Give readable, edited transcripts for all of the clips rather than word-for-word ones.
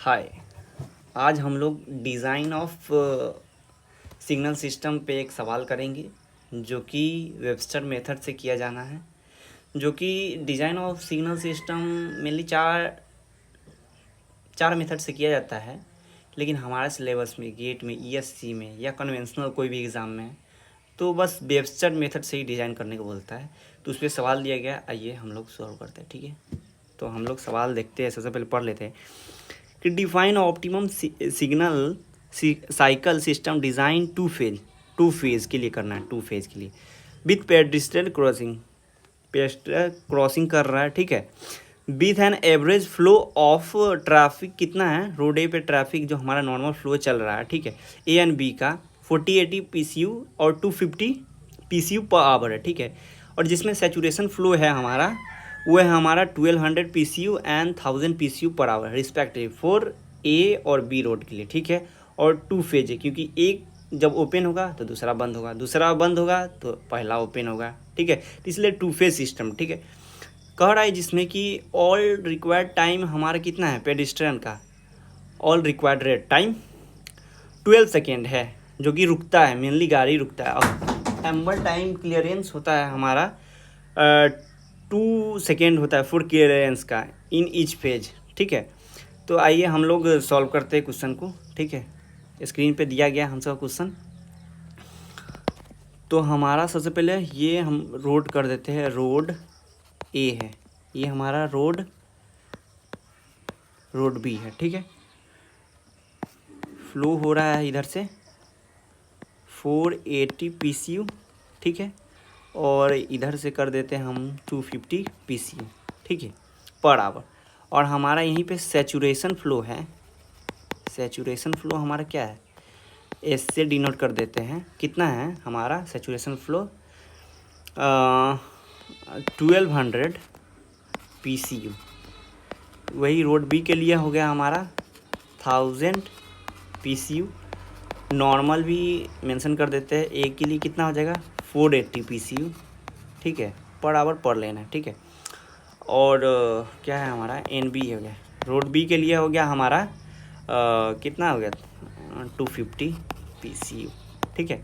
हाय। आज हम लोग डिज़ाइन ऑफ सिग्नल सिस्टम पे एक सवाल करेंगे जो कि वेबस्टर मेथड से किया जाना है। जो कि design of signal system mainly चार मेथड से किया जाता है, लेकिन हमारे सिलेबस में गेट में ईएससी में या कन्वेंशनल कोई भी एग्ज़ाम में तो बस वेबस्टर मेथड से ही डिज़ाइन करने को बोलता है। तो उस पर सवाल दिया गया, आइए हम लोग सॉल्व करते हैं। ठीक है, तो हम लोग सवाल देखते हैं। सबसे पहले पढ़ लेते हैं कि define optimum signal cycle system design two phase के लिए करना है। टू फेज़ के लिए विथ पेडेस्ट्रियल क्रॉसिंग कर रहा है। ठीक है, with an average flow of traffic कितना है, रोड पे ट्रैफिक जो हमारा नॉर्मल फ्लो चल रहा है। ठीक है, ए एंड बी का 40-80 PCU और 250 PCU पर आवर है। ठीक है, और जिसमें सेचुरेशन फ्लो है हमारा वो है हमारा 1200 PCU and 1000 PCU per hour respective for a और बी रोड के लिए। ठीक है, और टू फेज है क्योंकि एक जब ओपन होगा तो दूसरा बंद होगा, दूसरा बंद होगा तो पहला ओपन होगा। ठीक है, तो इसलिए टू फेज सिस्टम। ठीक है, कह रहा है जिसमें कि ऑल रिक्वायर्ड टाइम हमारा कितना है पेडेस्ट्रियन का, all required red time 12 second है, जो कि रुकता है, मेनली गाड़ी रुकता है। अब एम्बल टाइम क्लियरेंस होता है हमारा 2 सेकेंड होता है फॉर क्लियरेंस का इन ईच फेज। ठीक है, तो आइए हम लोग सॉल्व करते हैं क्वेश्चन को। ठीक है, स्क्रीन पे दिया गया हम सब क्वेश्चन। तो हमारा सबसे पहले ये हम रोड कर देते हैं, रोड ए है, ये हमारा रोड बी है। ठीक है, फ्लो हो रहा है इधर से 480 PCU। ठीक है, और इधर से कर देते हैं हम 250 PCU। ठीक है, पर आवर। और हमारा यहीं पे सैचुरेशन फ्लो है। सैचुरेशन फ्लो हमारा क्या है, एस से डिनोट कर देते हैं। कितना है हमारा सैचुरेशन फ्लो 1200 PCU। वही रोड बी के लिए हो गया हमारा 1000 PCU। नॉर्मल भी मेंशन कर देते हैं, ए के लिए कितना हो जाएगा 480 PCU। ठीक है, पर आवर पर लेना है। ठीक है, और क्या है हमारा एन बी हो गया, रोड बी के लिए हो गया हमारा कितना हो गया 250 PCU। ठीक है,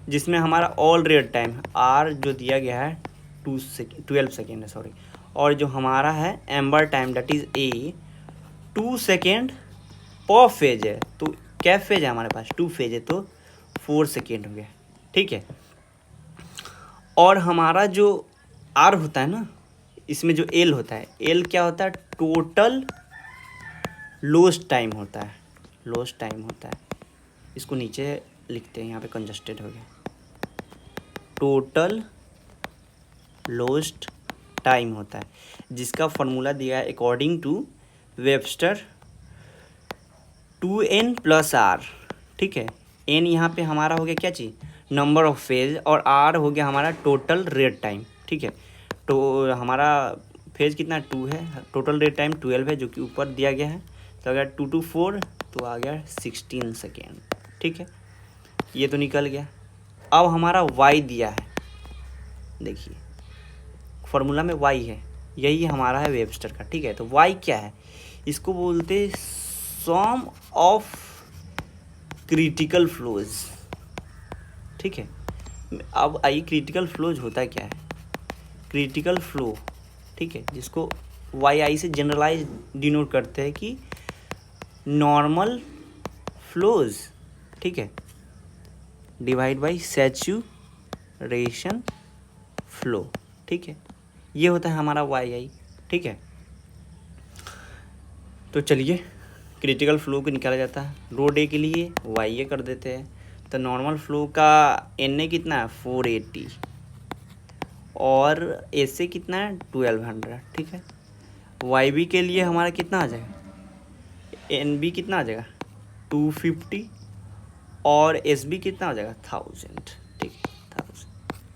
जिसमें हमारा ऑल रेड टाइम आर जो दिया गया है 12 सेकेंड है, सॉरी। और जो हमारा है amber time that is a 2 second पर फेज है। तो क्या फेज है हमारे पास, 2 फेज है, तो 4 सेकेंड हो गया। ठीक है, और हमारा जो आर होता है ना, इसमें जो एल होता है, एल क्या होता है, टोटल लॉस्ट टाइम होता है। लॉस्ट टाइम होता है, इसको नीचे लिखते हैं, यहाँ पे कंजस्टेड हो गया। टोटल लॉस्ट टाइम होता है, जिसका फॉर्मूला दिया है according to Webster 2n + r। ठीक है, n यहाँ पे हमारा हो गया क्या चीज़, नंबर ऑफ फेज, और r हो गया हमारा टोटल रेड टाइम। ठीक है, तो हमारा फेज कितना 2 है, टोटल रेड टाइम 12 है, जो कि ऊपर दिया गया है। तो अगर 2 to 4 तो आ गया 16 सेकेंड। ठीक है, ये तो निकल गया। अब हमारा y दिया है, देखिए फॉर्मूला में y है, यही हमारा है वेबस्टर का। ठीक है, तो y क्या है, इसको बोलते सम ऑफ क्रिटिकल फ्लोज। ठीक है, अब आइए क्रिटिकल फ्लोज होता है क्या है, क्रिटिकल फ्लो। ठीक है, जिसको वाई आई से जनरलाइज डिनोट करते हैं कि नॉर्मल फ्लोज। ठीक है, डिवाइड बाई सैचुरेशन फ्लो। ठीक है, ये होता है हमारा वाई आई। ठीक है, तो चलिए क्रिटिकल फ्लो को निकाला जाता है। रोड ए के लिए वाई ए कर देते हैं, तो नॉर्मल फ्लो का एन ए कितना है 480 और ए से कितना है 1200। ठीक है, वाई बी के लिए हमारा कितना आ जाएगा, एन बी कितना आ जाएगा 250 और एस बी कितना हो जाएगा 1000। ठीक है, 1000।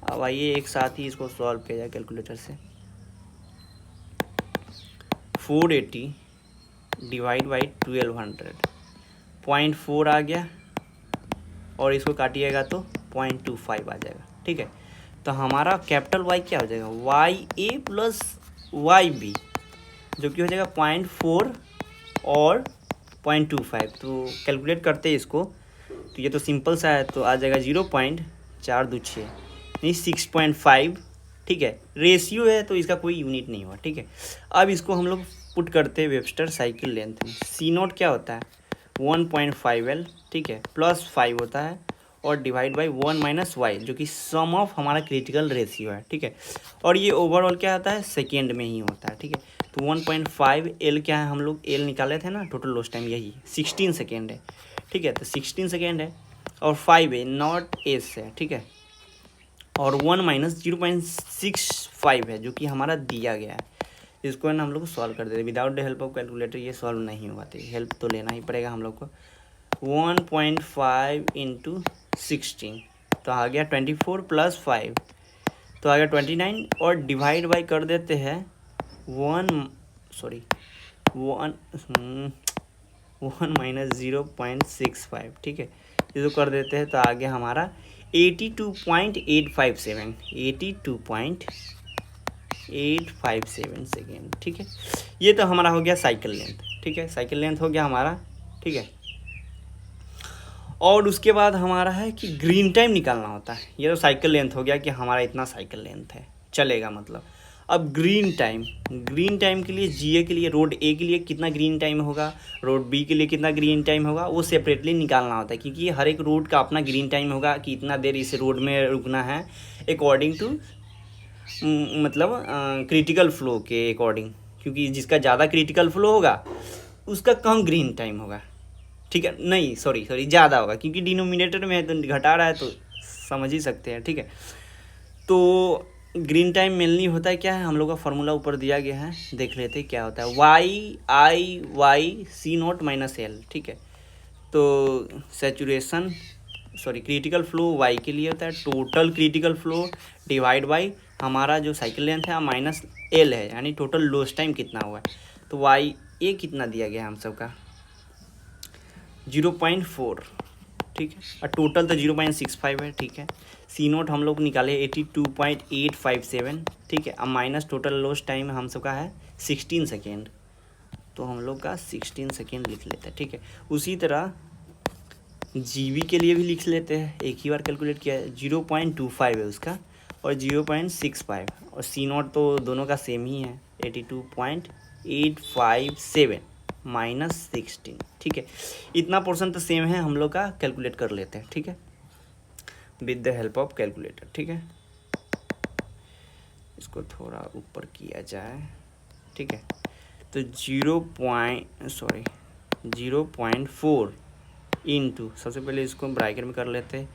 अब आइए एक साथ ही इसको सॉल्व किया जाए कैलकुलेटर से। 480 डिवाइड बाई 1200, 0.4 आ गया, और इसको काटिएगा तो 0.25 आ जाएगा। ठीक है, तो हमारा कैपिटल वाई क्या हो जाएगा, वाई ए प्लस वाई बी, जो कि हो जाएगा 0.4 और 0.25, तो कैलकुलेट करते हैं इसको, तो ये तो सिंपल सा है, तो आ जाएगा 0.426 नहीं 6.5, ठीक है। रेशियो है तो इसका कोई यूनिट नहीं हुआ, ठीक है। अब इसको हम लोग पुट करते हैं वेबस्टर साइकिल लेंथ में। सी नोट क्या होता है 1.5L, ठीक है, प्लस 5 होता है और डिवाइड बाई 1 माइनस वाई, जो कि सम ऑफ हमारा क्रिटिकल रेशियो है, ठीक है। और ये ओवरऑल क्या होता है सेकेंड में ही होता है, ठीक है। तो 1.5L क्या है, हम लोग एल निकाले थे ना टोटल लॉस टाइम, यही 16 सेकेंड है, ठीक है। तो 16 सेकेंड है और 5 है नॉट एस है, ठीक है। और 1 माइनस 0.65 है जो कि हमारा दिया गया है। इसको है ना हम लोग सॉल्व कर देते, without the help of calculator ये सॉल्व नहीं होगा, तो हेल्प तो लेना ही पड़ेगा हम लोग को। 1.5 इंटू 16 तो आ गया 24 प्लस 5 तो आ गया 29, और डिवाइड बाई कर देते हैं 1 माइनस 0.65, ठीक है। इसको कर देते हैं तो आ गया हमारा 82.857 82.857 सेकेंड, ठीक है। ये तो हमारा हो गया साइकिल लेंथ, ठीक है। साइकिल लेंथ हो गया हमारा, ठीक है। और उसके बाद हमारा है कि ग्रीन टाइम निकालना होता है। ये तो साइकिल लेंथ हो गया कि हमारा इतना साइकिल लेंथ है, चलेगा मतलब। अब ग्रीन टाइम के लिए जीए के लिए रोड ए के लिए कितना ग्रीन टाइम होगा, रोड बी के लिए कितना ग्रीन टाइम होगा, वो सेपरेटली निकालना होता है, क्योंकि हर एक रोड का अपना ग्रीन टाइम होगा कि इतना देर इस रोड में रुकना है अकॉर्डिंग टू मतलब क्रिटिकल फ्लो के अकॉर्डिंग, क्योंकि जिसका ज़्यादा क्रिटिकल फ्लो होगा उसका कम ग्रीन टाइम होगा, ठीक है। नहीं सॉरी ज़्यादा होगा, क्योंकि डिनोमिनेटर में है तो घटा रहा है, तो समझ ही सकते हैं, ठीक है। तो ग्रीन टाइम मेनली होता है क्या है, हम लोग का फार्मूला ऊपर दिया गया है, देख लेते हैं क्या होता है। Y C not minus L, ठीक है। तो क्रिटिकल फ्लो वाई के लिए होता है, total critical flow divide by हमारा जो साइकिल लेंथ है माइनस एल है, यानी टोटल लॉस टाइम कितना हुआ है। तो वाई ए कितना दिया गया है हम सबका 0.4, ठीक है। और टोटल तो 0.65 है, ठीक है। सी नोट हम लोग निकाले 82.857, ठीक है। अब माइनस टोटल लॉस टाइम हम सबका है 16 सेकेंड, तो हम लोग का 16 सेकेंड लिख लेते हैं, ठीक है। उसी तरह जीबी के लिए भी लिख लेते हैं, एक ही बार कैलकुलेट किया है, 0.25 है उसका और 0.65, और सी नोट तो दोनों का सेम ही है 82.857 माइनस 16, ठीक है। इतना पोर्शन तो सेम है, हम लोग का कैलकुलेट कर लेते हैं, ठीक है, with the help of calculator, ठीक है। इसको थोड़ा ऊपर किया जाए, ठीक है। तो 0.4 इंटू, सबसे पहले इसको ब्रैकेट में कर लेते हैं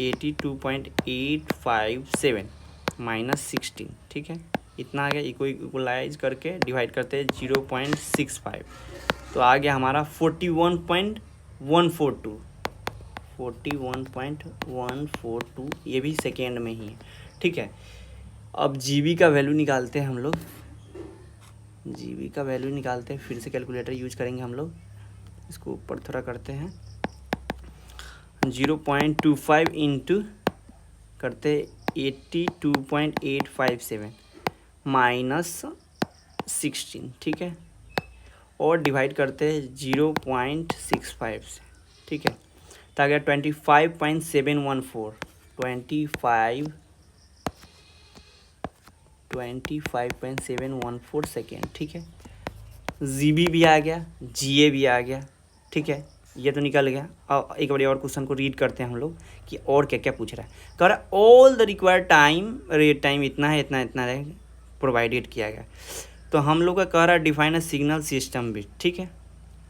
82.857 माइनस 16, ठीक है। इतना आ गया, इक्वलाइज करके डिवाइड करते हैं 0.65, तो आ गया हमारा 41.142, ये भी सेकेंड में ही है, ठीक है। अब जीबी का वैल्यू निकालते हैं हम लोग, फिर से कैलकुलेटर यूज करेंगे हम लोग। इसको ऊपर थोड़ा करते हैं, 0.25 इंटू करते 82.857 माइनस 16, ठीक है, और डिवाइड करते हैं 0.65 से, ठीक है। तो आ गया 25.714 सेकेंड, ठीक है। जीबी भी आ गया, जीए भी आ गया, ठीक है, ये तो निकल गया। और एक बार और क्वेश्चन को रीड करते हैं हम लोग कि और क्या क्या पूछ रहा है। कह रहा है all the required time, rate time इतना है, इतना है प्रोवाइडेड किया गया। तो हम लोग का कह रहा है डिफाइन अ सिग्नल सिस्टम भी, ठीक है।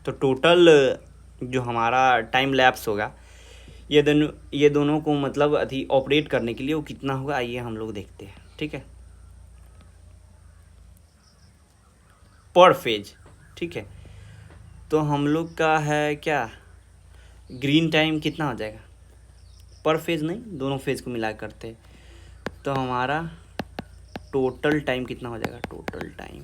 तो टोटल जो हमारा टाइम लैप्स होगा ये दोनों को मतलब अभी ऑपरेट करने के लिए वो कितना होगा, आइए हम लोग देखते हैं, ठीक है। पर फेज, ठीक है। तो हम लोग का है क्या ग्रीन टाइम कितना हो जाएगा, पर फेज नहीं दोनों फेज को मिला करते, तो हमारा टोटल टाइम कितना हो जाएगा, टोटल टाइम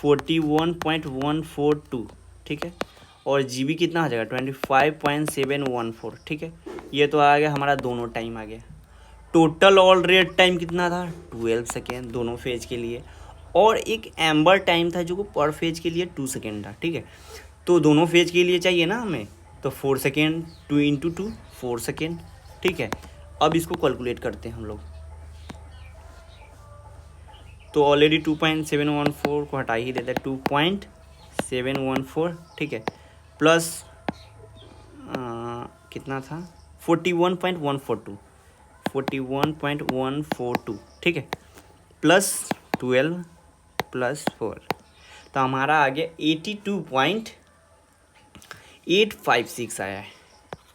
41.142, ठीक है। और जीबी कितना हो जाएगा 25.714, ठीक है। ये तो आ गया हमारा दोनों टाइम आ गया। टोटल ऑल रेट टाइम कितना था 12 सेकेंड दोनों फेज के लिए, और एक एम्बर टाइम था जो पर फेज के लिए 2 सेकेंड था, ठीक है। तो दोनों फेज के लिए चाहिए ना हमें, तो 4 सेकेंड, 2 इंटू 2 4 सेकेंड, ठीक है। अब इसको कैलकुलेट करते हैं हम लोग। तो ऑलरेडी 2.714 को हटा ही देते हैं, 2.714, ठीक है, प्लस कितना था 41.142, 41.142, ठीक है, प्लस 12 प्लस 4, तो हमारा आ गया 82.856 आया है,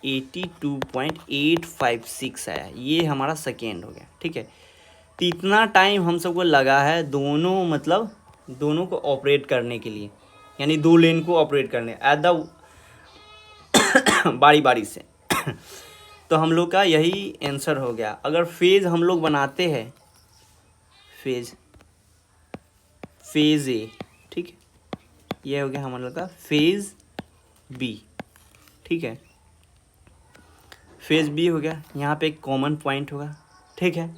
82.856 आया, ये हमारा सेकेंड हो गया, ठीक है। तो इतना टाइम हम सबको लगा है दोनों, मतलब दोनों को ऑपरेट करने के लिए, यानी दो लेन को ऑपरेट करने एट द बारी बारी से। तो हम लोग का यही आंसर हो गया। अगर फेज हम लोग बनाते हैं, फेज ए, ठीक है, ये हो गया हम लोग का फेज बी, ठीक है, फेज बी हो गया। यहाँ पे एक कॉमन पॉइंट होगा, ठीक है,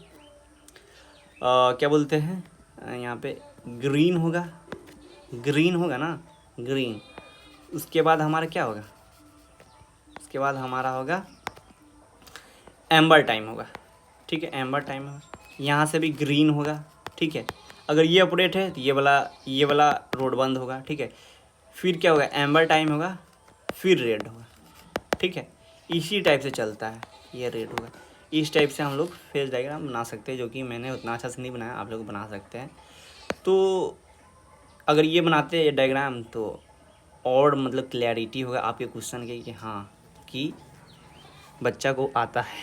क्या बोलते हैं यहाँ पे ग्रीन होगा ना, ग्रीन। उसके बाद हमारा क्या होगा, उसके बाद हमारा होगा एम्बर टाइम होगा, ठीक है, एम्बर टाइम होगा। यहाँ से भी ग्रीन होगा, ठीक है। अगर ये ऑपरेट है तो ये वाला रोड बंद होगा, ठीक है। फिर क्या होगा, एम्बर टाइम होगा, फिर रेड होगा, ठीक है। इसी टाइप से चलता है, ये रेड होगा। इस टाइप से हम लोग फेज डायग्राम बना सकते हैं, जो कि मैंने उतना अच्छा से नहीं बनाया, आप लोग बना सकते हैं। तो अगर ये बनाते हैं डायग्राम तो और मतलब क्लैरिटी होगा आपके क्वेश्चन के कि हाँ कि बच्चा को आता है,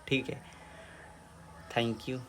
ठीक है। Thank you.